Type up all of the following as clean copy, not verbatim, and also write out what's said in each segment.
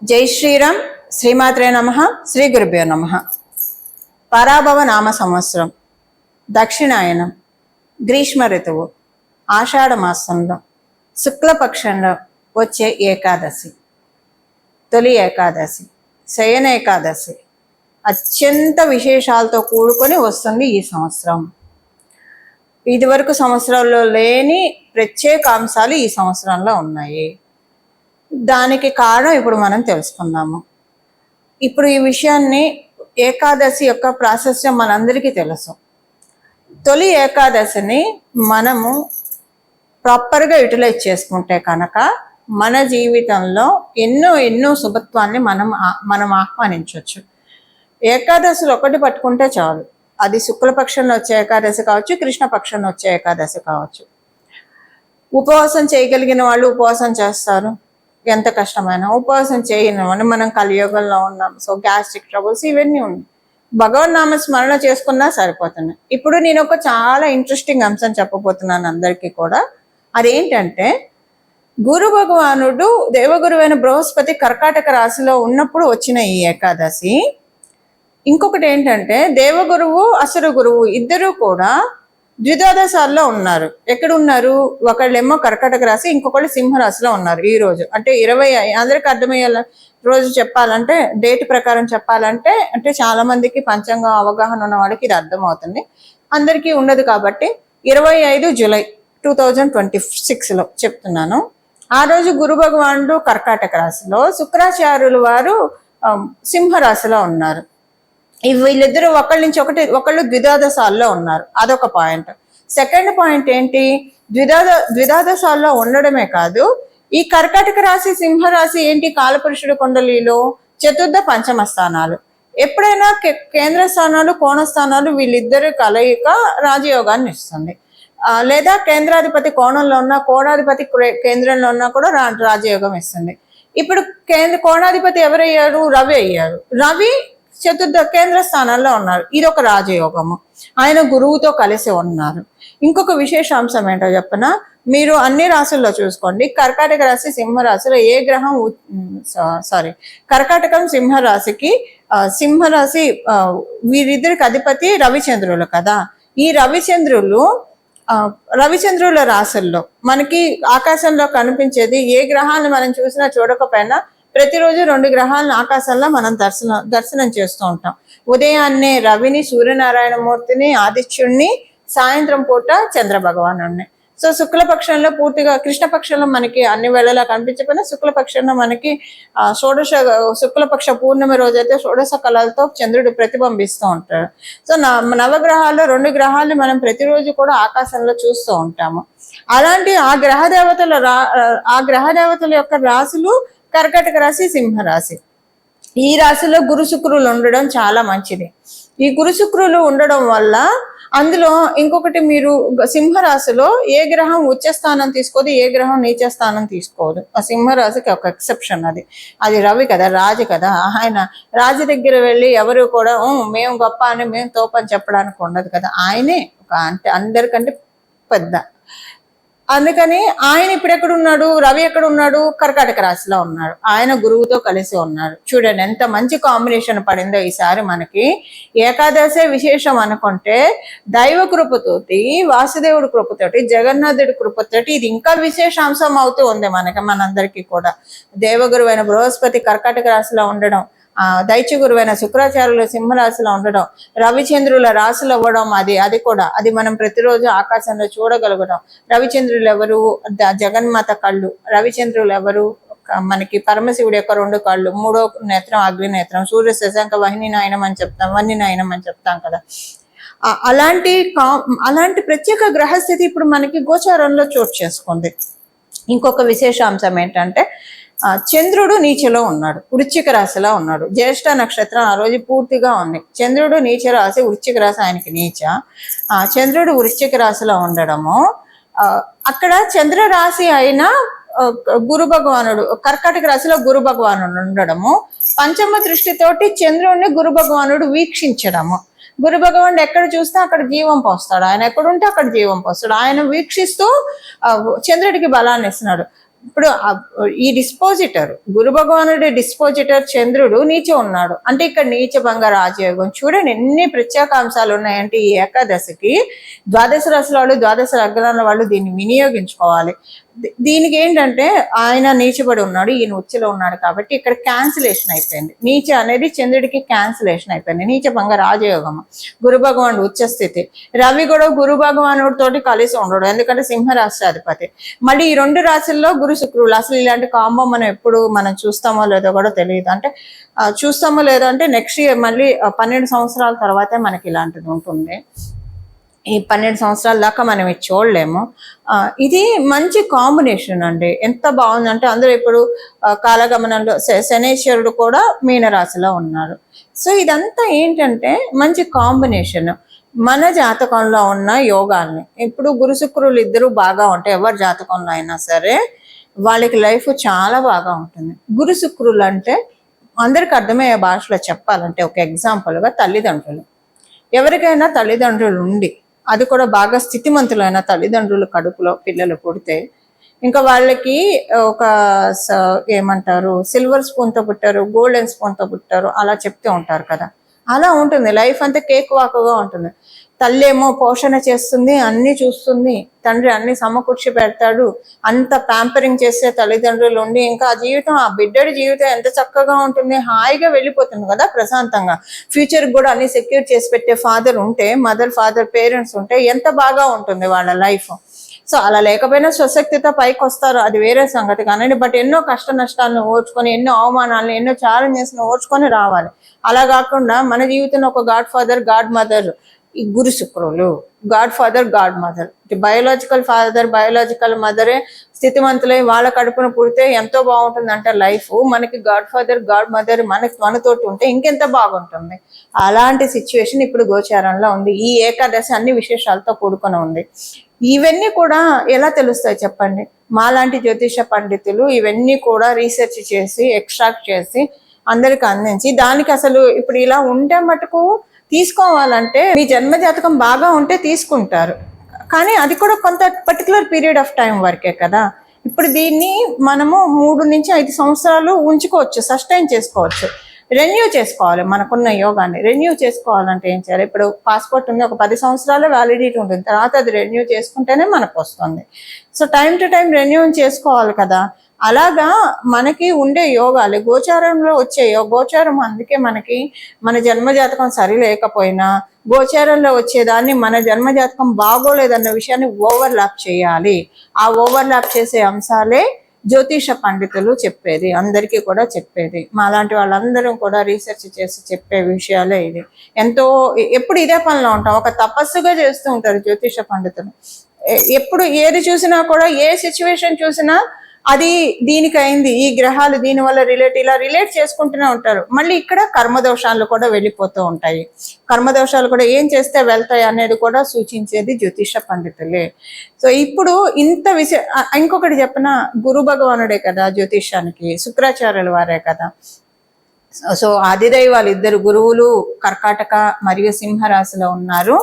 జై శ్రీరామ్. శ్రీమాత్రే నమః. శ్రీ గురుభ్యో నమః. పరాభవ నామ సంవత్సరం, దక్షిణాయనం, గ్రీష్మ ఋతువు, ఆషాఢ మాసంలో శుక్లపక్షంలో వచ్చే ఏకాదశి, తొలి ఏకాదశి, శయన ఏకాదశి అత్యంత విశేషాలతో కూడుకొని వస్తుంది ఈ సంవత్సరం. ఇదివరకు సంవత్సరాల్లో లేని ప్రత్యేక అంశాలు ఈ సంవత్సరంలో ఉన్నాయి. దానికి కారణం ఇప్పుడు మనం తెలుసుకుందాము. ఇప్పుడు ఈ విషయాన్ని, ఏకాదశి యొక్క ప్రాశస్త్యం మనందరికీ తెలుసు. తొలి ఏకాదశిని మనము ప్రాపర్గా యూటిలైజ్ చేసుకుంటే కనుక మన జీవితంలో ఎన్నో శుభత్వాన్ని మనం ఆహ్వానించవచ్చు. ఏకాదశులు ఒకటి పట్టుకుంటే చాలు. అది శుక్లపక్షంలో వచ్చే ఏకాదశి కావచ్చు, కృష్ణపక్షంలో వచ్చే ఏకాదశి కావచ్చు. ఉపవాసం చేయగలిగిన వాళ్ళు ఉపవాసం చేస్తారు. ఎంత కష్టమైనా ఉపవాసం చేయని మనం కలియుగంలో ఉన్నాం. సో గ్యాస్ట్రిక్ ట్రబుల్స్ ఇవన్నీ ఉన్నాయి. భగవన్ నామ స్మరణ చేసుకున్నా సరిపోతున్నాయి. ఇప్పుడు నేను ఒక చాలా ఇంట్రెస్టింగ్ అంశం చెప్పబోతున్నాను అందరికీ కూడా. అదేంటంటే, గురు భగవానుడు దేవగురువైన బృహస్పతి కర్కాటక రాశిలో ఉన్నప్పుడు వచ్చిన ఈ ఏకాదశి. ఇంకొకటి ఏంటంటే, దేవగురువు అసురు గురువు ఇద్దరు కూడా ద్విదాదశాల్లో ఉన్నారు. ఎక్కడ ఉన్నారు? ఒకళ్ళేమో కర్కాటక రాశి, ఇంకొకళ్ళు సింహరాశిలో ఉన్నారు. ఈ రోజు అంటే 20, అందరికి అర్థమయ్యేలా రోజు చెప్పాలంటే, డేట్ ప్రకారం చెప్పాలంటే, అంటే చాలా మందికి పంచాంగ అవగాహన ఉన్న వాళ్ళకి ఇది అర్థమవుతుంది, అందరికీ ఉండదు కాబట్టి 25 జూలై 2026లో చెప్తున్నాను. ఆ రోజు గురు భగవానుడు కర్కాటక రాశిలో, శుక్రాచార్యులు వారు సింహరాశిలో ఉన్నారు. వీళ్ళిద్దరూ ఒకళ్ళు ద్విదాదశాల్లో ఉన్నారు. అదొక పాయింట్. సెకండ్ పాయింట్ ఏంటి? ద్విదాదశాల్లో ఉండడమే కాదు, ఈ కర్కాటక రాశి సింహరాశి ఏంటి? కాలపురుషుడు కుండలిలో చతుర్థ పంచమ స్థానాలు. ఎప్పుడైనా కేంద్ర స్థానాలు, కోణ స్థానాలు వీళ్ళిద్దరు కలయిక రాజయోగాన్ని ఇస్తుంది. లేదా కేంద్రాధిపతి కోణంలో ఉన్నా, కోణాధిపతి కేంద్రంలో ఉన్నా కూడా రాజయోగం ఇస్తుంది. ఇప్పుడు కోణాధిపతి ఎవరయ్యారు? రవి అయ్యారు. రవి చతుర్థ కేంద్ర స్థానాల్లో ఉన్నారు. ఇది ఒక రాజయోగము. ఆయన గురువుతో కలిసి ఉన్నారు. ఇంకొక విశేషాంశం ఏంటో చెప్పనా? మీరు అన్ని రాశుల్లో చూసుకోండి. కర్కాటక రాశి సింహరాశిలో ఏ గ్రహం కర్కాటకం సింహరాశికి, సింహరాశి వీరిద్దరికి అధిపతి రవిచంద్రులు కదా. ఈ రవిచంద్రుల రాశుల్లో మనకి ఆకాశంలో కనిపించేది, ఏ గ్రహాన్ని మనం చూసినా చూడకపోయినా ప్రతిరోజు 2 గ్రహాలను ఆకాశంలో మనం దర్శనం చేస్తూ ఉంటాం. ఉదయాన్నే రవిని, సూర్యనారాయణ మూర్తిని, ఆదిత్యుడిని, సాయంత్రం పూట చంద్ర భగవానుడిని. సో శుక్లపక్షంలో పూర్తిగా, కృష్ణపక్షంలో మనకి అన్ని వేళలా కనిపించకపోయినా శుక్లపక్షంలో మనకి శుక్లపక్ష పూర్ణిమ రోజైతే షోడశ కళలతో చంద్రుడు ప్రతిబింబిస్తూ ఉంటాడు. సో నవగ్రహాల్లో 2 గ్రహాలను మనం ప్రతిరోజు కూడా ఆకాశంలో చూస్తూ ఉంటాము. అలాంటి ఆ గ్రహ దేవతల యొక్క రాశులు కర్కాటక రాశి, సింహరాశి. ఈ రాశిలో గురు శుక్రులు ఉండడం చాలా మంచిది. ఈ గురు శుక్రులు ఉండడం వల్ల, అందులో ఇంకొకటి, మీరు సింహరాశిలో ఏ గ్రహం ఉచ్చ స్థానం తీసుకోదు, ఏ గ్రహం నీచ స్థానం తీసుకోదు. ఆ సింహరాశికి ఒక ఎక్సెప్షన్. అది రవి కదా, రాజు కదా. ఆయన రాజు దగ్గర వెళ్ళి ఎవరు కూడా మేము గొప్ప అని, మేము తోపని చెప్పడానికి ఉండదు కదా. ఆయనే అంటే అందరికంటే పెద్ద. అందుకని ఆయన ఇప్పుడు ఎక్కడున్నాడు? రవి ఎక్కడున్నాడు? కర్కాటక రాశిలో ఉన్నాడు. ఆయన గురువుతో కలిసి ఉన్నాడు. చూడండి ఎంత మంచి కాంబినేషన్ పడిందో ఈసారి మనకి. ఏకాదశే విశేషం అనుకుంటే, దైవ కృపతోటి, వాసుదేవుడి కృపతోటి, జగన్నాథుడి కృపతోటి ఇది ఇంకా విశేషాంశం అవుతూ ఉంది మనందరికీ కూడా. దేవగురువైన బృహస్పతి కర్కాటక రాశిలో ఉండడం, దైత్య గురువైన శుక్రాచార్యులు సింహరాశిలో ఉండడం, రవిచంద్రుల రాశులు అవ్వడం, అది మనం ప్రతిరోజు ఆకాశంలో చూడగలగడం. రవిచంద్రులు ఎవరు? జగన్మాత కళ్ళు. రవిచంద్రులు ఎవరు? మనకి పరమశివుడి యొక్క 2 కళ్ళు, 3వ నేత్రం అగ్ని నేత్రం, సూర్య శశాంక వహ్ని నాయనం అని చెప్తాం కదా. అలాంటి ప్రత్యేక గ్రహస్థితి ఇప్పుడు మనకి గోచారంలో చోటు చేసుకుంది. ఇంకొక విశేషాంశం ఏంటంటే, చంద్రుడు నీచలో ఉన్నాడు, వృశ్చిక రాశిలో ఉన్నాడు. జ్యేష్ఠ నక్షత్రం ఆ రోజు పూర్తిగా ఉంది. చంద్రుడు నీచ రాశి, వృశ్చిక రాశి ఆయనకి నీచ. చంద్రుడు వృశ్చిక రాశిలో ఉండడము, అక్కడ చంద్ర రాశి అయిన గురు భగవానుడు కర్కాటక రాశిలో గురు భగవానుడు ఉండడము, పంచమ దృష్టితోటి చంద్రుడిని గురు భగవానుడు వీక్షించడము. గురు భగవానుడు ఎక్కడ చూస్తే అక్కడ జీవం పోస్తాడు. ఆయన ఎక్కడుంటే అక్కడ జీవం పోస్తాడు. ఆయన వీక్షిస్తూ చంద్రుడికి బలాన్ని ఇస్తున్నాడు. ఇప్పుడు ఈ డిస్పోజిటర్ గురు భగవానుడి డిస్పోజిటర్ చంద్రుడు నీచ ఉన్నాడు అంటే ఇక్కడ నీచ భంగ రాజయోగం. చూడండి ఎన్ని ప్రత్యేక అంశాలు ఉన్నాయంటే ఈ ఏకాదశికి. ద్వాదశ రాశుల వాళ్ళు, ద్వాదశ లగ్నాల వాళ్ళు దీన్ని వినియోగించుకోవాలి. దీనికి ఏంటంటే ఆయన నీచబడి ఉన్నాడు, ఈయన ఉచ్చలో ఉన్నాడు కాబట్టి ఇక్కడ క్యాన్సిలేషన్ అయిపోయింది. నీచ అనేది చంద్రుడికి క్యాన్సిలేషన్ అయిపోయింది. నీచ భంగ రాజయోగం. గురు భగవానుడు ఉచ్చ స్థితి. రవి కూడా గురు భగవానుడి తోటి కలిసి ఉండడు, ఎందుకంటే సింహరాశి అధిపతి. మళ్ళీ ఈ 2 రాశుల్లో గురు శుక్రులు. అసలు ఇలాంటి కాంబో మనం చూస్తామో లేదో కూడా తెలియదు. అంటే చూస్తామో లేదో అంటే నెక్స్ట్ ఇయర్ మళ్ళీ 12 సంవత్సరాల తర్వాతే మనకి ఇలాంటిది ఉంటుంది. ఈ 12 సంవత్సరాల దాకా మనం ఇది చూడలేము. ఇది మంచి కాంబినేషన్ అండి. ఎంత బాగుందంటే అందరూ ఇప్పుడు కాలగమనంలో శనేశ్వరుడు కూడా మీనరాశిలో ఉన్నారు. సో ఇదంతా ఏంటంటే మంచి కాంబినేషన్. మన జాతకంలో ఉన్న యోగాల్ని ఇప్పుడు గురు శుక్రులు ఇద్దరు బాగా ఉంటాయి. ఎవరి జాతకంలో అయినా సరే వాళ్ళకి లైఫ్ చాలా బాగా ఉంటుంది. గురు శుక్రులు అంటే అందరికి అర్థమయ్యే భాషలో చెప్పాలంటే ఒక ఎగ్జాంపుల్గా తల్లిదండ్రులు. ఎవరికైనా తల్లిదండ్రులు ఉండి అది కూడా బాగా స్థితిమంతులైన తల్లిదండ్రులు కడుపులో పిల్లలు పుడితే ఇంకా వాళ్ళకి ఒక ఏమంటారు సిల్వర్ స్పూన్తో పుట్టారు, గోల్డెన్ స్పూన్తో పుట్టారు అలా చెప్తూ ఉంటారు కదా. అలా ఉంటుంది లైఫ్ అంతా కేక్ వాకుగా ఉంటుంది. తల్లి ఏమో పోషణ చేస్తుంది, అన్ని చూస్తుంది, తండ్రి అన్ని సమకూర్చి పెడతాడు, అంత ప్యాంపరింగ్ చేసే తల్లిదండ్రులు ఉండి ఇంకా ఆ జీవితం, ఆ బిడ్డడి జీవితం ఎంత చక్కగా ఉంటుంది, హాయిగా వెళ్ళిపోతుంది కదా ప్రశాంతంగా. ఫ్యూచర్ కూడా అన్ని సెక్యూర్ చేసి పెట్టే ఫాదర్ ఉంటే, ఫాదర్ పేరెంట్స్ ఉంటే ఎంత బాగా ఉంటుంది వాళ్ళ లైఫ్. సో అలా లేకపోయినా స్వశక్తితో పైకి వస్తారు, అది వేరే సంగతి కానండి. బట్ ఎన్నో కష్ట నష్టాలను ఓర్చుకొని, ఎన్నో అవమానాలను, ఎన్నో ఛాలెంజెస్ ఓర్చుకొని రావాలి. అలా కాకుండా మన జీవితంలో ఒక గాడ్ ఫాదర్, గాడ్ మదర్ ఈ గురు శుక్రులు. God father, God mother, biological father, biological మదరే స్థితిమంతులై వాళ్ళ కడుపున పుడితే ఎంతో బాగుంటుంది అంటే లైఫ్. మనకి గాడ్ ఫాదర్, గాడ్ మదర్ మనతోటి ఉంటే ఇంకెంత బాగుంటుంది. అలాంటి సిచ్యువేషన్ ఇప్పుడు గోచారంలో ఉంది. ఈ ఏకాదశి అన్ని విశేషాలతో కూడుకొని ఉంది. ఇవన్నీ కూడా ఎలా తెలుస్తాయి చెప్పండి? మాలాంటి జ్యోతిష పండితులు ఇవన్నీ కూడా రీసెర్చ్ చేసి ఎక్స్ట్రాక్ట్ చేసి అందరికి అందించి, దానికి అసలు ఇప్పుడు ఇలా ఉంటే మటుకు తీసుకోవాలంటే మీ జన్మ జాతకం బాగా ఉంటే తీసుకుంటారు, కానీ అది కూడా కొంత పర్టికులర్ పీరియడ్ ఆఫ్ టైం వరకే కదా. ఇప్పుడు దీన్ని మనము 3 నుంచి 5 సంవత్సరాలు ఉంచుకోవచ్చు, సస్టైన్ చేసుకోవచ్చు, రెన్యూ చేసుకోవాలి. మనకున్న యోగాన్ని రెన్యూ చేసుకోవాలంటే ఏం చేయాలి? ఇప్పుడు పాస్పోర్ట్ ఉంది, ఒక 10 సంవత్సరాల వ్యాలిడిటీ ఉంటుంది, తర్వాత అది రెన్యూ చేసుకుంటేనే మనకు వస్తుంది. So time to time renew చేసుకోవాలి కదా. అలాగా మనకి ఉండే యోగాలు గోచారంలో వచ్చే గోచారం. అందుకే మనకి మన జన్మజాతకం సరి లేకపోయినా గోచారంలో వచ్చేదాన్ని మన జన్మజాతకం బాగోలేదన్న విషయాన్ని ఓవర్లాప్ చేయాలి. ఆ ఓవర్లాప్ చేసే అంశాలే జ్యోతిష పండితులు చెప్పేది, అందరికీ కూడా చెప్పేది. మాలాంటి వాళ్ళందరం కూడా రీసెర్చ్ చేసి చెప్పే విషయాలే ఇది. ఎంతో ఎప్పుడు ఇదే పనిలో ఉంటాం, ఒక తపస్సుగా చేస్తూ ఉంటారు జ్యోతిష పండితులు. ఎప్పుడు ఏది చూసినా కూడా, ఏ సిచ్యువేషన్ చూసినా అది దీనికి అయింది, ఈ గ్రహాలు దీనివల్ల ఇలా రిలేట్ చేసుకుంటూనే ఉంటారు. మళ్ళీ ఇక్కడ కర్మదోషాలు కూడా వెళ్ళిపోతూ ఉంటాయి. కర్మదోషాలు కూడా ఏం చేస్తే వెళ్తాయి అనేది కూడా సూచించేది జ్యోతిష పండితులే. సో ఇప్పుడు ఇంత ఇంకొకటి చెప్పిన, గురు భగవానుడే కదా జ్యోతిషానికి, శుక్రాచార్యుల వారే కదా. సో ఆదిదైవాలు ఇద్దరు గురువులు కర్కాటక మరియు సింహరాశిలో ఉన్నారు.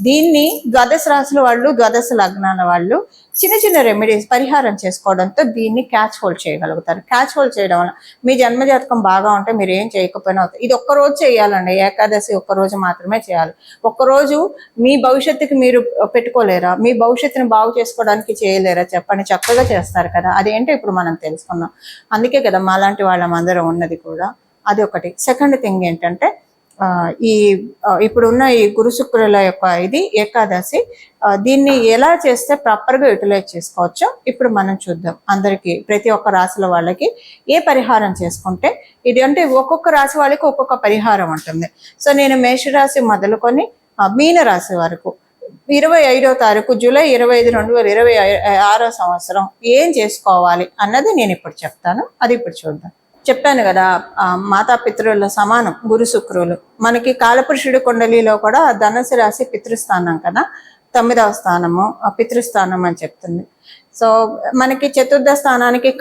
దీన్ని ద్వాదశ రాశుల వాళ్ళు, ద్వాదశ లగ్నాల వాళ్ళు చిన్న చిన్న రెమెడీస్ పరిహారం చేసుకోవడంతో దీన్ని క్యాచ్ హోల్డ్ చేయగలుగుతారు. క్యాచ్ హోల్డ్ చేయడం వల్ల మీ జన్మజాతకం బాగా ఉంటే మీరు ఏం చేయకపోయినా అవుతుంది. ఇది ఒక్కరోజు చేయాలండి, ఏకాదశి ఒక్కరోజు మాత్రమే చేయాలి. ఒక్కరోజు మీ భవిష్యత్తుకి మీరు పెట్టుకోలేరా? మీ భవిష్యత్తుని బాగు చేసుకోవడానికి చేయలేరా చెప్పండి? చక్కగా చేస్తారు కదా. అదేంటో ఇప్పుడు మనం తెలుసుకున్నాం. అందుకే కదా మాలాంటి వాళ్ళమందరం ఉన్నది కూడా. అది ఒకటి. సెకండ్ థింగ్ ఏంటంటే ఇప్పుడున్న ఈ గురు శుక్రుల యొక్క ఇది ఏకాదశి, దీన్ని ఎలా చేస్తే ప్రాపర్గా యూటిలైజ్ చేసుకోవచ్చో ఇప్పుడు మనం చూద్దాం. అందరికీ ప్రతి ఒక్క రాశుల వాళ్ళకి ఏ పరిహారం చేసుకుంటే ఇది, అంటే ఒక్కొక్క రాశి వాళ్ళకి ఒక్కొక్క పరిహారం ఉంటుంది. సో నేను మేషరాశి మొదలుకొని మీన రాశి వరకు 25వ తారీఖు జూలై 25, 2026 సంవత్సరం ఏం చేసుకోవాలి అన్నది నేను ఇప్పుడు చెప్తాను. అది ఇప్పుడు చూద్దాం. చెప్పాను కదా, మాతాపితృల సమానం గురు శుక్రులు. మనకి కాలపురుషుడి కుండలిలో కూడా ధనుసు రాశి పితృస్థానం కదా, 9వ స్థానము పితృస్థానం అని చెప్తుంది. సో మనకి చతుర్థ స్థానానికి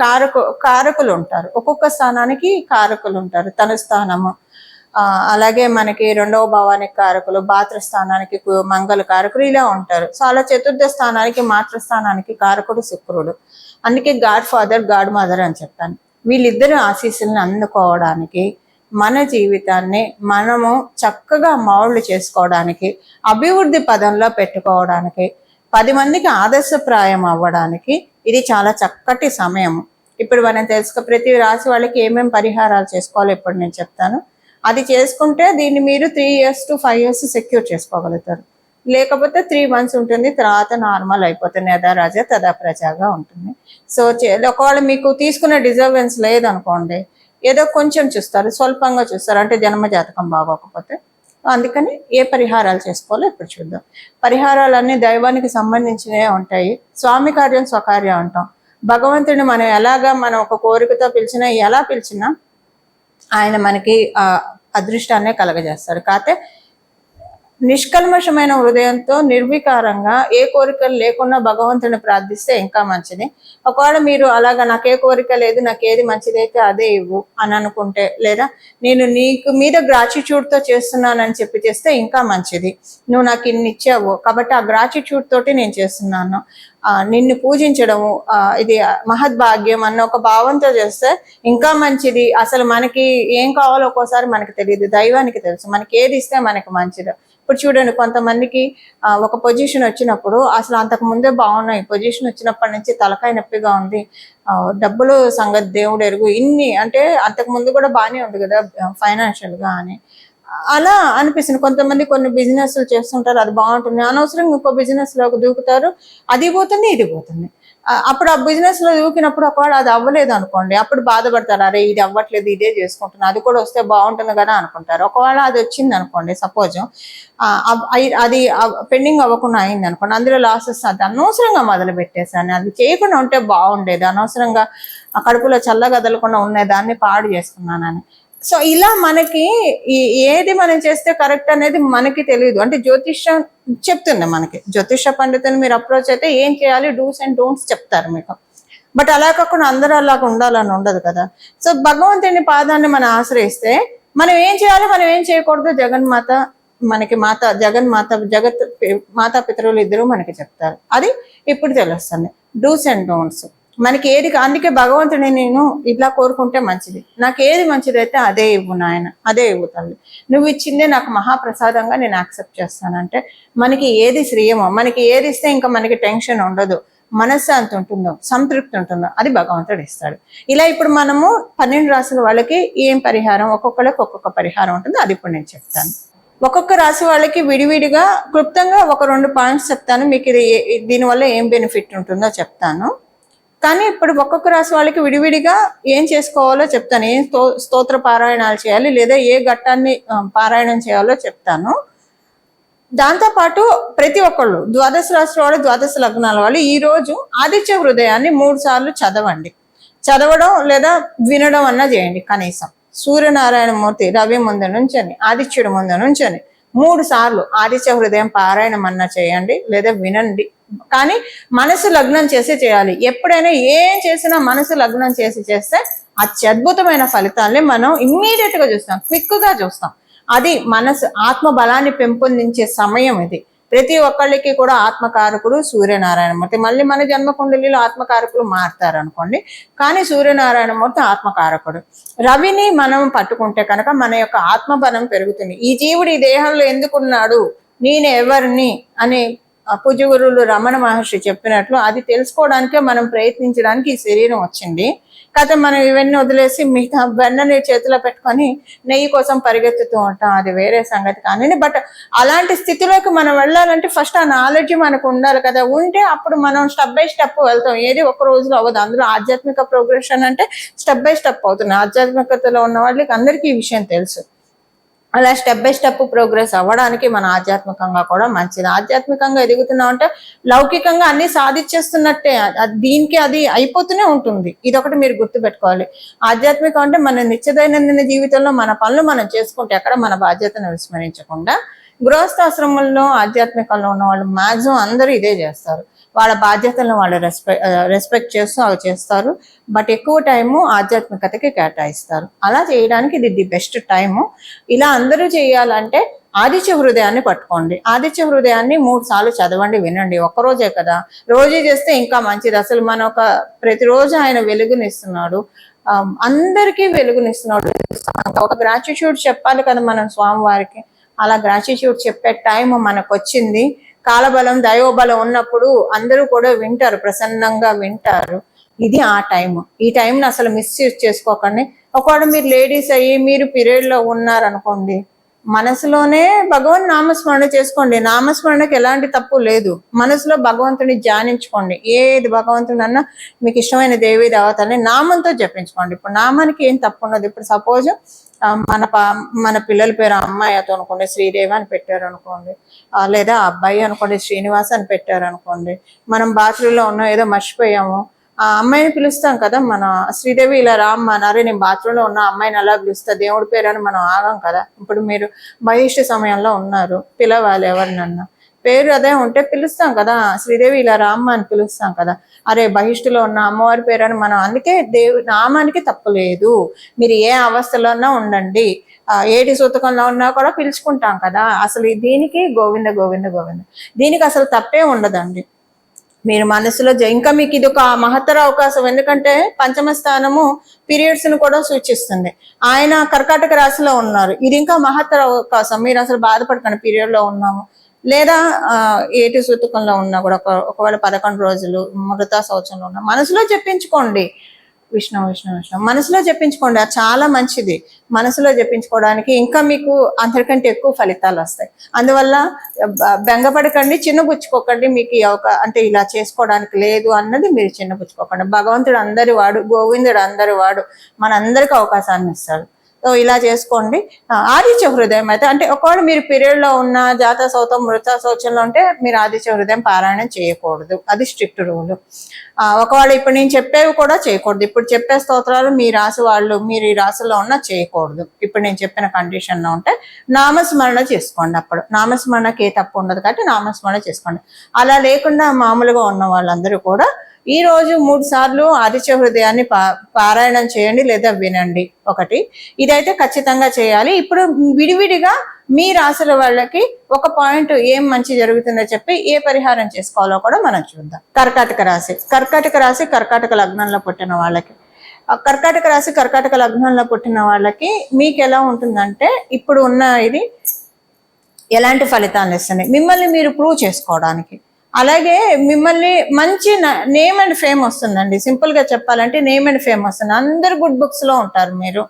కారకులు ఉంటారు, ఒక్కొక్క స్థానానికి కారకులు ఉంటారు. తన స్థానము అలాగే మనకి రెండవ భావానికి కారకులు, భాతృస్థానానికి మంగళ కారకులు ఇలా ఉంటారు. సో అలా చతుర్థ స్థానానికి మాతృస్థానానికి కారకుడు శుక్రుడు. అందుకే గాడ్ ఫాదర్, గాడ్ మదర్ అని చెప్పాను. వీళ్ళిద్దరు ఆశీస్సులను అందుకోవడానికి, మన జీవితాన్ని మనము చక్కగా మౌల్డ్ చేసుకోవడానికి, అభివృద్ధి పదంలో పెట్టుకోవడానికి, 10 మందికి ఆదర్శప్రాయం అవ్వడానికి ఇది చాలా చక్కటి సమయం. ఇప్పుడు మనం ప్రతి రాశి వాళ్ళకి ఏమేమి పరిహారాలు చేసుకోవాలో ఇప్పుడు నేను చెప్తాను. అది చేసుకుంటే దీన్ని మీరు 3 years to 5 years సెక్యూర్ చేసుకోగలుగుతారు. లేకపోతే 3 months ఉంటుంది, తర్వాత నార్మల్ అయిపోతుంది, యథా రాజా తదా ప్రజాగా ఉంటుంది. సో ఒకవేళ మీకు తీసుకునే డిజర్వెన్స్ లేదనుకోండి, ఏదో కొంచెం చూస్తారు, స్వల్పంగా చూస్తారు, అంటే జన్మ జాతకం బాగోకపోతే. అందుకని ఏ పరిహారాలు చేసుకోవాలో ఇప్పుడు చూద్దాం. పరిహారాలన్నీ దైవానికి సంబంధించినవే ఉంటాయి. స్వామి కార్యం స్వకార్యం అంటాం. భగవంతుడిని మనం ఒక కోరికతో పిలిచినా, ఎలా పిలిచినా ఆయన మనకి అదృష్టాన్నే కలగజేస్తాడు. కాకపోతే నిష్కల్మషమైన హృదయంతో నిర్వికారంగా ఏ కోరికలు లేకుండా భగవంతుని ప్రార్థిస్తే ఇంకా మంచిది. ఒకవేళ మీరు అలాగా నాకు ఏ కోరిక లేదు, నాకు ఏది మంచిదైతే అదే ఇవ్వు అని అనుకుంటే, లేదా నేను నీకు మీద గ్రాటిట్యూడ్తో చేస్తున్నానని చెప్పి చేస్తే ఇంకా మంచిది. నువ్వు నాకు ఇన్ని ఇచ్చావు కాబట్టి ఆ గ్రాటిట్యూడ్ తోటి నేను చేస్తున్నాను, నిన్ను పూజించడము ఇది మహద్భాగ్యం అన్న ఒక భావంతో చేస్తే ఇంకా మంచిది. అసలు మనకి ఏం కావాలో ఒక్కోసారి మనకి తెలియదు, దైవానికి తెలుసు మనకి ఏది ఇస్తే మనకి మంచిదో. ఇప్పుడు చూడండి, కొంతమందికి ఒక పొజిషన్ వచ్చినప్పుడు అసలు అంతకు ముందే బాగున్నాయి, పొజిషన్ వచ్చినప్పటి నుంచి తలకాయ నొప్పిగా ఉంది, డబ్బులు సంగతి దేవుడు ఎరుగు, ఇన్ని అంటే అంతకు ముందు కూడా బాగానే ఉంది కదా ఫైనాన్షియల్గా అని అలా అనిపిస్తుంది. కొంతమంది కొన్ని బిజినెస్లు చేస్తుంటారు, అది బాగుంటుంది, అనవసరంగా ఇంకో బిజినెస్లోకి దూకుతారు, అది పోతుంది ఇది పోతుంది. అప్పుడు ఆ బిజినెస్లో దూకినప్పుడు ఒకవేళ అది అవ్వలేదు అనుకోండి, అప్పుడు బాధపడతారు, అరే ఇది అవ్వట్లేదు ఇదే చేసుకుంటున్నా, అది కూడా వస్తే బాగుంటుంది కదా అనుకుంటారు. ఒకవేళ అది వచ్చింది అనుకోండి, సపోజ్ అది పెండింగ్ అవ్వకుండా అయింది అనుకోండి, అందులో లాసెస్ అది అనవసరంగా మొదలు పెట్టేశాను, అది చేయకుండా ఉంటే బాగుండేది, అనవసరంగా కడుపులో చల్లగదలకుండా ఉన్న దాన్ని పాడు చేసుకున్నానని. సో ఇలా మనకి ఏది మనం చేస్తే కరెక్ట్ అనేది మనకి తెలియదు. అంటే జ్యోతిష్యం చెప్తుంది మనకి, జ్యోతిష పండితులు మీరు అప్రోచ్ అయితే ఏం చేయాలి, డూస్ అండ్ డోంట్స్ చెప్తారు మీకు. బట్ అలా కాకుండా అందరూ అలాగా ఉండాలని ఉండదు కదా. సో భగవంతుని పాదాన్ని మనం ఆశ్రయిస్తే మనం ఏం చేయాలి, మనం ఏం చేయకూడదు జగన్మాత మనకి జగత్ మాతా పితరులు ఇద్దరు మనకి చెప్తారు. అది ఇప్పుడు తెలుస్తుంది, డూస్ అండ్ డోంట్స్ మనకి ఏది. అందుకే భగవంతుని నేను ఇట్లా కోరుకుంటే మంచిది, నాకు ఏది మంచిదైతే అదే ఇవ్వు నాయన, అదే ఇవ్వు తల్లి, నువ్వు ఇచ్చిందే నాకు మహాప్రసాదంగా నేను యాక్సెప్ట్ చేస్తానంటే మనకి ఏది శ్రేయమో, మనకి ఏది ఇస్తే ఇంకా మనకి టెన్షన్ ఉండదు, మనశ్శాంతి ఉంటుందో, సంతృప్తి ఉంటుందో అది భగవంతుడు ఇస్తాడు. ఇలా ఇప్పుడు మనము 12 రాశుల వాళ్ళకి ఏం పరిహారం, ఒక్కొక్కరికి ఒక్కొక్క పరిహారం ఉంటుంది, అది ఇప్పుడు నేను చెప్తాను. ఒక్కొక్క రాశి వాళ్ళకి విడివిడిగా క్లుప్తంగా ఒక 2 పాయింట్స్ చెప్తాను, మీకు ఇది దీనివల్ల ఏం బెనిఫిట్ ఉంటుందో చెప్తాను. కానీ ఇప్పుడు ఒక్కొక్క రాశి వాళ్ళకి విడివిడిగా ఏం చేసుకోవాలో చెప్తాను, ఏం స్తోత్ర పారాయణాలు చేయాలి, లేదా ఏ ఘట్టాన్ని పారాయణం చేయాలో చెప్తాను. దాంతోపాటు ప్రతి ఒక్కళ్ళు 12 రాశి వాళ్ళు, 12 లగ్నాల వాళ్ళు ఈరోజు ఆదిత్య హృదయాన్ని 3 సార్లు చదవండి. చదవడం లేదా వినడం అన్నా చేయండి. కనీసం సూర్యనారాయణమూర్తి రవి ముందు నుంచని, ఆదిత్యుడి ముందు నుంచని 3 సార్లు ఆదిత్య హృదయం పారాయణం అన్నా చేయండి లేదా వినండి. కానీ మనసు లగ్నం చేసి చేయాలి. ఎప్పుడైనా ఏం చేసినా మనసు లగ్నం చేసి చేస్తే అత్యద్భుతమైన ఫలితాల్ని మనం ఇమ్మీడియట్ గా చూస్తాం, క్విక్ గా చూస్తాం. అది మనసు ఆత్మ బలాన్ని పెంపొందించే సమయం ఇది. ప్రతి ఒక్కళ్ళకి కూడా ఆత్మకారకుడు సూర్యనారాయణమూర్తి. మళ్ళీ మన జన్మకుండలిలో ఆత్మకారకులు మారుతారు అనుకోండి, కానీ సూర్యనారాయణమూర్తి ఆత్మకారకుడు. రవిని మనం పట్టుకుంటే కనుక మన యొక్క ఆత్మబలం పెరుగుతుంది. ఈ జీవుడు ఈ దేహంలో ఎందుకున్నాడు, నేను ఎవరిని అని పూజ్య గురువులు రమణ మహర్షి చెప్పినట్లు అది తెలుసుకోవడానికే మనం ప్రయత్నించడానికి ఈ శరీరం వచ్చింది. కాకపోతే మనం ఇవన్నీ వదిలేసి మిగతా వెన్నని చేతిలో పెట్టుకొని నెయ్యి కోసం పరిగెత్తుతూ ఉంటాం, అది వేరే సంగతి. కానీ బట్ అలాంటి స్థితిలోకి మనం వెళ్ళాలంటే ఫస్ట్ ఆ నాలెడ్జ్ మనకు ఉండాలి కదా. ఉంటే అప్పుడు మనం స్టెప్ బై స్టెప్ వెళ్తాం. ఏది ఒక రోజులో అవ్వదు. అందులో ఆధ్యాత్మిక ప్రోగ్రెషన్ అంటే స్టెప్ బై స్టెప్ అవుతుంది. ఆధ్యాత్మికతలో ఉన్న వాళ్ళకి అందరికీ ఈ విషయం తెలుసు. అలా స్టెప్ బై స్టెప్ ప్రోగ్రెస్ అవ్వడానికి మన ఆధ్యాత్మికంగా కూడా మంచిది. ఆధ్యాత్మికంగా ఎదుగుతున్నాం అంటే లౌకికంగా అన్ని సాధించేస్తున్నట్టే, దీనికి అది అయిపోతూనే ఉంటుంది. ఇదొకటి మీరు గుర్తుపెట్టుకోవాలి. ఆధ్యాత్మికం అంటే మన నిత్య దైనందిన జీవితంలో మన పనులు మనం చేసుకుంటే ఎక్కడ మన బాధ్యతను విస్మరించకుండా. గృహస్థాశ్రమంలో ఆధ్యాత్మికంలో ఉన్న వాళ్ళు మాక్సిమం అందరూ ఇదే చేస్తారు. వాళ్ళ బాధ్యతలను వాళ్ళు రెస్పెక్ట్ చేస్తూ అవి చేస్తారు. బట్ ఎక్కువ టైము ఆధ్యాత్మికతకి కేటాయిస్తారు. అలా చేయడానికి ఇది ది బెస్ట్ టైము. ఇలా అందరూ చేయాలంటే ఆదిత్య హృదయాన్ని పట్టుకోండి. ఆదిత్య హృదయాన్ని 3 సార్లు చదవండి, వినండి. ఒక్కరోజే కదా, రోజు చేస్తే ఇంకా మంచిది. అసలు మన ప్రతిరోజు ఆయన వెలుగునిస్తున్నాడు, అందరికీ వెలుగునిస్తున్నాడు. ఒక గ్రాటిట్యూడ్ చెప్పాలి కదా మనం స్వామివారికి. అలా గ్రాటిట్యూడ్ చెప్పే టైం మనకు వచ్చింది. కాలబలం దైవబలం ఉన్నప్పుడు అందరూ కూడా వింటారు, ప్రసన్నంగా వింటారు. ఇది ఆ టైం. ఈ టైంని అసలు మిస్యూజ్ చేసుకోకండి. ఒకవేళ మీరు లేడీస్ అయ్యి మీరు పీరియడ్ లో ఉన్నారనుకోండి, మనసులోనే భగవన్ నామస్మరణ చేసుకోండి. నామస్మరణకి ఎలాంటి తప్పు లేదు. మనసులో భగవంతుని ధ్యానించుకోండి. ఏది భగవంతుని అన్నా మీకు ఇష్టమైన దేవి దేవతల్ని నామంతో జపించుకోండి. ఇప్పుడు నామానికి ఏం తప్పు ఉండదు. ఇప్పుడు సపోజ్ మన పిల్లల పేరు అమ్మాయి అతో అనుకోండి, శ్రీదేవి అని పెట్టారు అనుకోండి, లేదా అబ్బాయి అనుకోండి శ్రీనివాస్ అని పెట్టారు అనుకోండి. మనం బాత్రూంలో ఉన్నాం, ఏదో మర్చిపోయాము, ఆ అమ్మాయిని పిలుస్తాం కదా, మన శ్రీదేవి ఇలా రామ్మ అరే నేను బాత్రూంలో ఉన్న అమ్మాయిని అలా పిలుస్తా, దేవుడి పేరు అని మనం ఆగాం కదా. ఇప్పుడు మీరు బహిష్ట సమయంలో ఉన్నారు, పిలవాలి ఎవరినన్నా, పేరు అదే ఉంటే పిలుస్తాం కదా, శ్రీదేవి ఇలా రామ్మ అని పిలుస్తాం కదా. అరే బహిష్టులో ఉన్న అమ్మవారి పేరు అని మనం, అందుకే నామానికి తప్పు లేదు. మీరు ఏ అవస్థలోన్నా ఉండండి, ఏటి సూతకంలో ఉన్నా కూడా పిలుచుకుంటాం కదా. అసలు దీనికి గోవింద గోవింద గోవింద, దీనికి అసలు తప్పే ఉండదండి. మీరు మనసులో ఇంకా మీకు ఇది ఒక మహత్తర అవకాశం. ఎందుకంటే పంచమ స్థానము పీరియడ్స్ ను కూడా సూచిస్తుంది. ఆయన కర్కాటక రాశిలో ఉన్నారు. ఇది ఇంకా మహత్తర అవకాశం. మీరు అసలు బాధపడకండి పీరియడ్ లో ఉన్నాము, లేదా ఏటి సూతకంలో ఉన్నా కూడా ఒకవేళ 11 రోజులు మృతా శౌచంలో ఉన్నా మనసులో చెప్పించుకోండి. విష్ణు విష్ణు విష్ణు మనసులో జపించుకోండి. అది చాలా మంచిది. మనసులో జపించుకోవడానికి ఇంకా మీకు అందరికంటే ఎక్కువ ఫలితాలు వస్తాయి. అందువల్ల బెంగపడకండి, చిన్నబుచ్చుకోకండి. మీకు అంటే ఇలా చేసుకోవడానికి లేదు అన్నది మీరు చిన్నబుచ్చుకోకండి. భగవంతుడు అందరి వాడు, గోవిందుడు అందరి వాడు, మనందరికీ అవకాశాన్ని ఇస్తాడు. సో ఇలా చేసుకోండి. ఆదిత్య హృదయం అయితే అంటే ఒకవేళ మీరు పీరియడ్ లో ఉన్న జాత సౌతం మృత శౌచంలో ఉంటే మీరు ఆదిత్య హృదయం పారాయణం చేయకూడదు. అది స్ట్రిక్ట్ రూల్. ఒకవేళ ఇప్పుడు నేను చెప్పేవి కూడా చేయకూడదు. ఇప్పుడు చెప్పే స్తోత్రాలు మీ రాశి వాళ్ళు, మీరు ఈ రాశిలో ఉన్న చేయకూడదు. ఇప్పుడు నేను చెప్పిన కండిషన్ లో ఉంటే నామస్మరణ చేసుకోండి. అప్పుడు నామస్మరణకి ఏ తప్పు ఉండదు కాబట్టి నామస్మరణ చేసుకోండి. అలా లేకుండా మామూలుగా ఉన్న వాళ్ళందరూ కూడా ఈ రోజు 3 సార్లు ఆదిత్య హృదయాన్ని పారాయణం చేయండి లేదా వినండి. ఒకటి ఇదైతే ఖచ్చితంగా చేయాలి. ఇప్పుడు విడివిడిగా మీ రాశుల వాళ్ళకి ఒక పాయింట్ ఏం మంచి జరుగుతుందో చెప్పి ఏ పరిహారం చేసుకోవాలో కూడా మనం చూద్దాం. కర్కాటక రాశి, కర్కాటక లగ్నంలో పుట్టిన వాళ్ళకి, కర్కాటక లగ్నంలో పుట్టిన వాళ్ళకి మీకు ఎలా ఉంటుందంటే ఇప్పుడు ఉన్న ఇది ఎలాంటి ఫలితాలు ఇస్తుంది మిమ్మల్ని మీరు ప్రూవ్ చేసుకోవడానికి. అలాగే మిమ్మల్ని మంచి నేమ్ అండ్ ఫేమ్ వస్తుందండి. సింపుల్ గా చెప్పాలంటే నేమ్ అండ్ ఫేమ్ వస్తుంది. అందరు గుడ్ బుక్స్ లో ఉంటారు. మీరు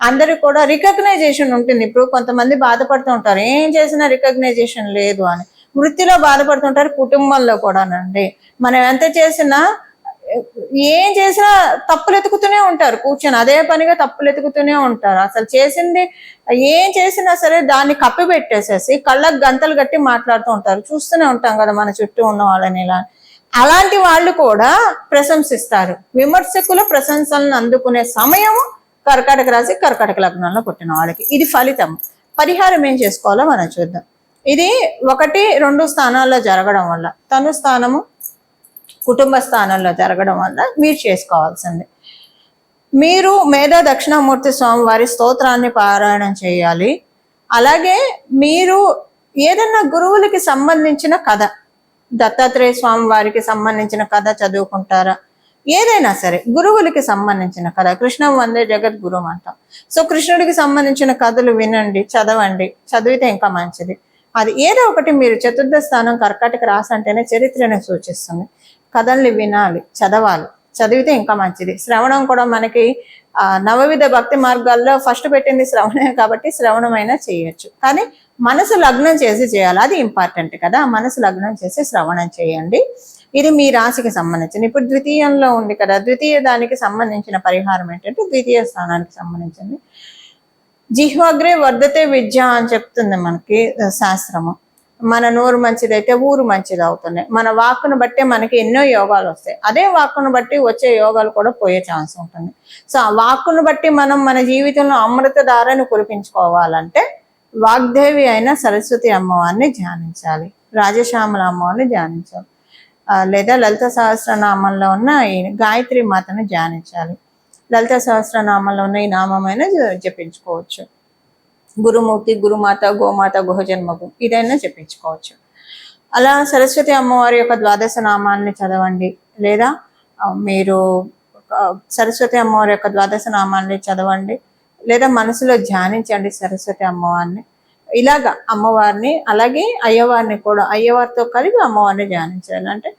అందరికి కూడా రికగ్నైజేషన్ ఉంటుంది. ఇప్పుడు కొంతమంది బాధపడుతూ ఉంటారు ఏం చేసినా రికగ్నైజేషన్ లేదు అని, వృత్తిలో బాధపడుతుంటారు, కుటుంబంలో కూడానండి. మనం ఎంత చేసినా ఏం చేసినా తప్పులు ఎతుకుతూనే ఉంటారు, కూర్చొని అదే పనిగా తప్పులు ఎతుకుతూనే ఉంటారు. అసలు చేసింది ఏం చేసినా సరే దాన్ని కప్పి పెట్టేసేసి కళ్ళకు గంతలు కట్టి మాట్లాడుతూ ఉంటారు. చూస్తూనే ఉంటాం కదా మన చుట్టూ ఉన్న వాళ్ళని. ఇలా అలాంటి వాళ్ళు కూడా ప్రశంసిస్తారు. విమర్శకుల ప్రశంసలను అందుకునే సమయం కర్కాటక రాశి, కర్కాటక లగ్నంలో పుట్టిన వాళ్ళకి. ఇది ఫలితం. పరిహారం ఏం చేసుకోవాలో మనం చూద్దాం. ఇది 1, 2 స్థానాల్లో జరగడం వల్ల, తను స్థానము కుటుంబ స్థానంలో జరగడం వల్ల మీరు చేసుకోవాల్సింది, మీరు మేధా దక్షిణామూర్తి స్వామి వారి స్తోత్రాన్ని పారాయణం చేయాలి. అలాగే మీరు ఏదన్నా గురువులకి సంబంధించిన కథ, దత్తాత్రేయ స్వామి వారికి సంబంధించిన కథ చదువుకుంటారా, ఏదైనా సరే గురువులకి సంబంధించిన కథ, కృష్ణం వందే జగద్గురు అంటాం. సో కృష్ణుడికి సంబంధించిన కథలు వినండి, చదవండి. చదివితే ఇంకా మంచిది. అది ఏదో ఒకటి. మీరు చతుర్థ స్థానం కర్కాటక రాశి అంటేనే చరిత్రనే సూచిస్తుంది. కథల్ని వినాలి, చదవాలి. చదివితే ఇంకా మంచిది. శ్రవణం కూడా మనకి నవవిధ భక్తి మార్గాల్లో ఫస్ట్ పెట్టింది శ్రవణమే కాబట్టి శ్రవణమైనా చేయొచ్చు. కానీ మనసు లగ్నం చేసి చేయాలి, అది ఇంపార్టెంట్ కదా. మనసు లగ్నం చేసి శ్రవణం చేయండి. ఇది మీ రాశికి సంబంధించింది. ఇప్పుడు ద్వితీయంలో ఉంది కదా, ద్వితీయ దానికి సంబంధించిన పరిహారం ఏంటంటే ద్వితీయ స్థానానికి సంబంధించింది. జిహ్వాగ్రే వర్ధతే విద్య అని చెప్తుంది మనకి శాస్త్రము. మన నోరు మంచిదైతే ఊరు మంచిది అవుతున్నాయి. మన వాక్కును బట్టే మనకి ఎన్నో యోగాలు వస్తాయి. అదే వాక్కును బట్టి వచ్చే యోగాలు కూడా పోయే ఛాన్స్ ఉంటుంది. సో ఆ వాక్కును బట్టి మనం మన జీవితంలో అమృతధారను కురిపించుకోవాలంటే వాగ్దేవి అయిన సరస్వతి అమ్మవారిని ధ్యానించాలి, రాజశ్యామల అమ్మవారిని ధ్యానించాలి. లేదా లలిత సహస్రనామంలో ఉన్న ఈ గాయత్రి మాతను ధ్యానించాలి. లలిత సహస్రనామంలో ఉన్న ఈ నామమైన జపించుకోవచ్చు. గురుమూర్తి, గురుమాత, గోమాత, గుహజన్మకు ఇదైనా జపించుకోవచ్చు. అలా సరస్వతి అమ్మవారి యొక్క ద్వాదశ నామాన్ని చదవండి, లేదా మీరు సరస్వతి అమ్మవారి యొక్క ద్వాదశ నామాన్ని చదవండి, లేదా మనసులో ధ్యానించండి సరస్వతి అమ్మవారిని. ఇలాగా అమ్మవారిని, అలాగే అయ్యవారిని కూడా అయ్యవారితో కలిపి అమ్మవారిని ధ్యానించాలి. అంటే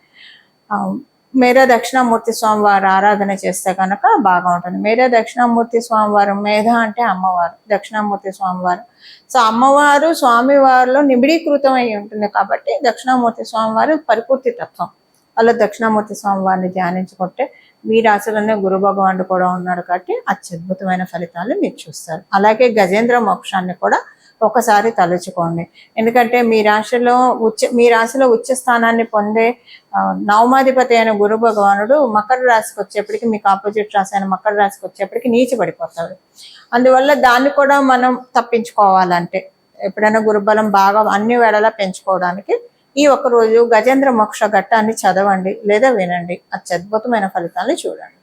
మేరా దక్షిణామూర్తి స్వామి వారు ఆరాధన చేస్తే కనుక బాగా ఉంటుంది. మేరా దక్షిణామూర్తి స్వామివారు, మేధ అంటే అమ్మవారు, దక్షిణామూర్తి స్వామివారు. సో అమ్మవారు స్వామివారిలో నిబిడీకృతం అయి ఉంటుంది కాబట్టి దక్షిణామూర్తి స్వామివారు పరిపూర్తి తత్వం. అలా దక్షిణామూర్తి స్వామివారిని ధ్యానించుకుంటే మీ రాశిలోనే గురు భగవానుడు కూడా ఉన్నాడు కాబట్టి అత్యద్భుతమైన ఫలితాలు మీరు చూస్తారు. అలాగే గజేంద్ర మోక్షాన్ని కూడా ఒకసారి తలుచుకోండి. ఎందుకంటే మీ రాశిలో ఉచ్చ స్థానాన్ని పొందే నవమాధిపతి అయిన గురు భగవానుడు మకర రాశికి వచ్చేప్పటికి, మీకు ఆపోజిట్ రాశి అయిన మకర రాశికి వచ్చేప్పటికి నీచబడిపోతాడు. అందువల్ల దాన్ని కూడా మనం తప్పించుకోవాలంటే, ఎప్పుడైనా గురుబలం బాగా అన్ని వేళలా పెంచుకోవడానికి ఈ ఒక్క రోజు గజేంద్ర మోక్ష ఘట్టాన్ని చదవండి లేదా వినండి. అత్యద్భుతమైన ఫలితాన్ని చూడండి.